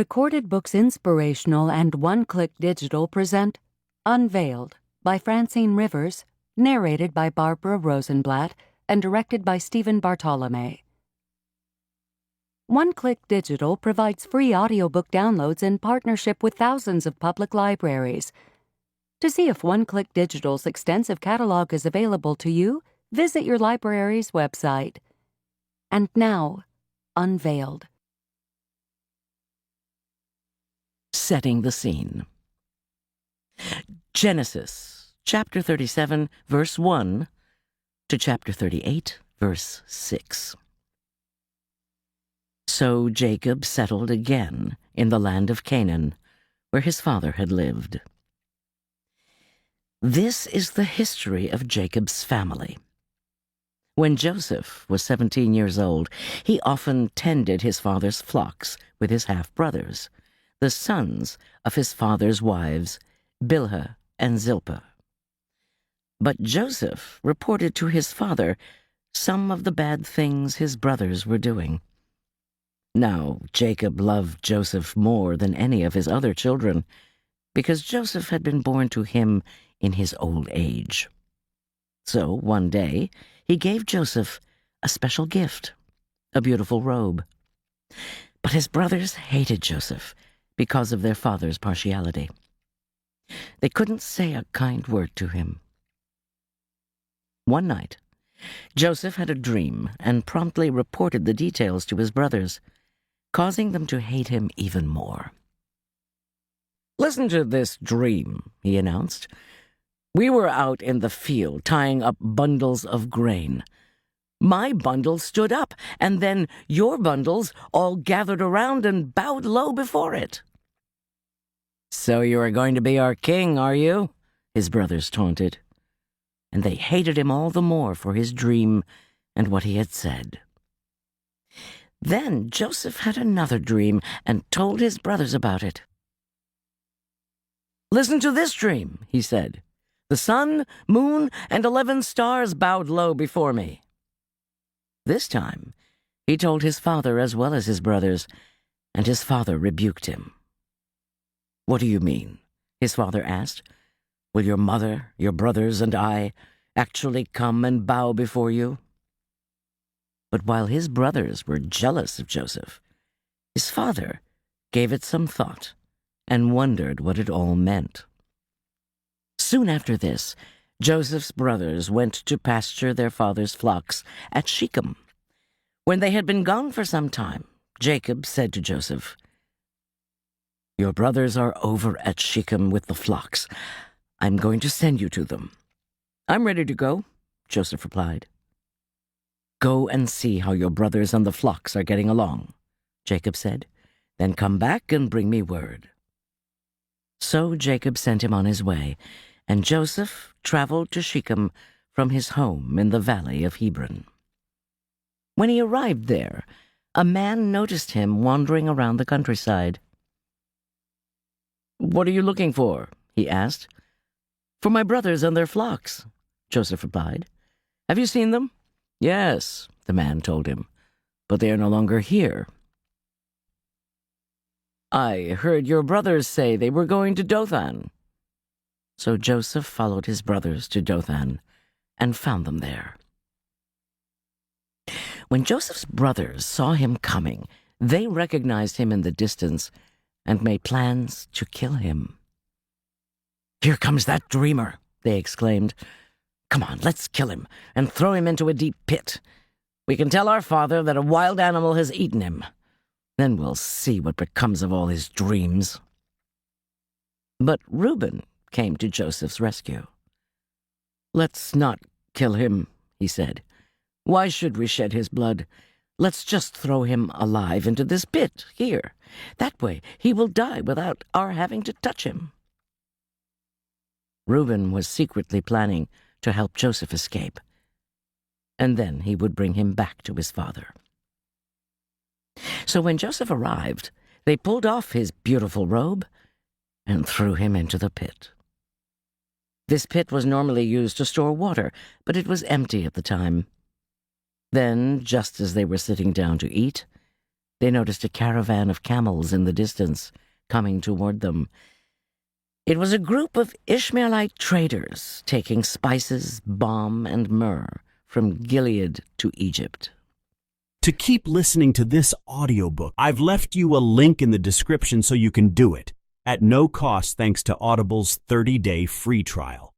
Recorded Books Inspirational and One-Click Digital present Unveiled by Francine Rivers, narrated by Barbara Rosenblatt, and directed by Stephen Bartolome. One-Click Digital provides free audiobook downloads in partnership with thousands of public libraries. To see if One-Click Digital's extensive catalog is available to you, visit your library's website. And now, Unveiled. Setting the scene. Genesis, chapter 37, verse 1 to chapter 38, verse 6. So Jacob settled again in the land of Canaan, where his father had lived. This is the history of Jacob's family. When Joseph was 17 years old, he often tended his father's flocks with his half-brothers, the sons of his father's wives, Bilhah and Zilpah. But Joseph reported to his father some of the bad things his brothers were doing. Now Jacob loved Joseph more than any of his other children, because Joseph had been born to him in his old age. So one day he gave Joseph a special gift, a beautiful robe. But his brothers hated Joseph because of their father's partiality. They couldn't say a kind word to him. One night, Joseph had a dream and promptly reported the details to his brothers, causing them to hate him even more. "Listen to this dream," he announced. "We were out in the field tying up bundles of grain. My bundle stood up, and then your bundles all gathered around and bowed low before it." "So you are going to be our king, are you?" his brothers taunted. And they hated him all the more for his dream and what he had said. Then Joseph had another dream and told his brothers about it. "Listen to this dream," he said. "The sun, moon, and 11 stars bowed low before me." This time, he told his father as well as his brothers, and his father rebuked him. "What do you mean?" his father asked. "Will your mother, your brothers, and I actually come and bow before you?" But while his brothers were jealous of Joseph, his father gave it some thought and wondered what it all meant. Soon after this, Joseph's brothers went to pasture their father's flocks at Shechem. When they had been gone for some time, Jacob said to Joseph, "Your brothers are over at Shechem with the flocks. I'm going to send you to them." "I'm ready to go," Joseph replied. "Go and see how your brothers and the flocks are getting along," Jacob said. "Then come back and bring me word." So Jacob sent him on his way, and Joseph traveled to Shechem from his home in the valley of Hebron. When he arrived there, a man noticed him wandering around the countryside. "What are you looking for?" he asked. "For my brothers and their flocks," Joseph replied. "Have you seen them?" "Yes," the man told him, "but they are no longer here." "I heard your brothers say they were going to Dothan." So Joseph followed his brothers to Dothan and found them there. When Joseph's brothers saw him coming, they recognized him in the distance and made plans to kill him. "Here comes that dreamer," they exclaimed. "Come on, let's kill him and throw him into a deep pit. We can tell our father that a wild animal has eaten him. Then we'll see what becomes of all his dreams." But Reuben came to Joseph's rescue. "Let's not kill him," he said. "Why should we shed his blood? Let's just throw him alive into this pit here. That way he will die without our having to touch him." Reuben was secretly planning to help Joseph escape, and then he would bring him back to his father. So when Joseph arrived, they pulled off his beautiful robe and threw him into the pit. This pit was normally used to store water, but it was empty at the time. Then, just as they were sitting down to eat, They noticed a caravan of camels in the distance, coming toward them. It was a group of Ishmaelite traders taking spices, balm, and myrrh from Gilead to Egypt. To keep listening to this audiobook, I've left you a link in the description so you can do it, at no cost thanks to Audible's 30-day free trial.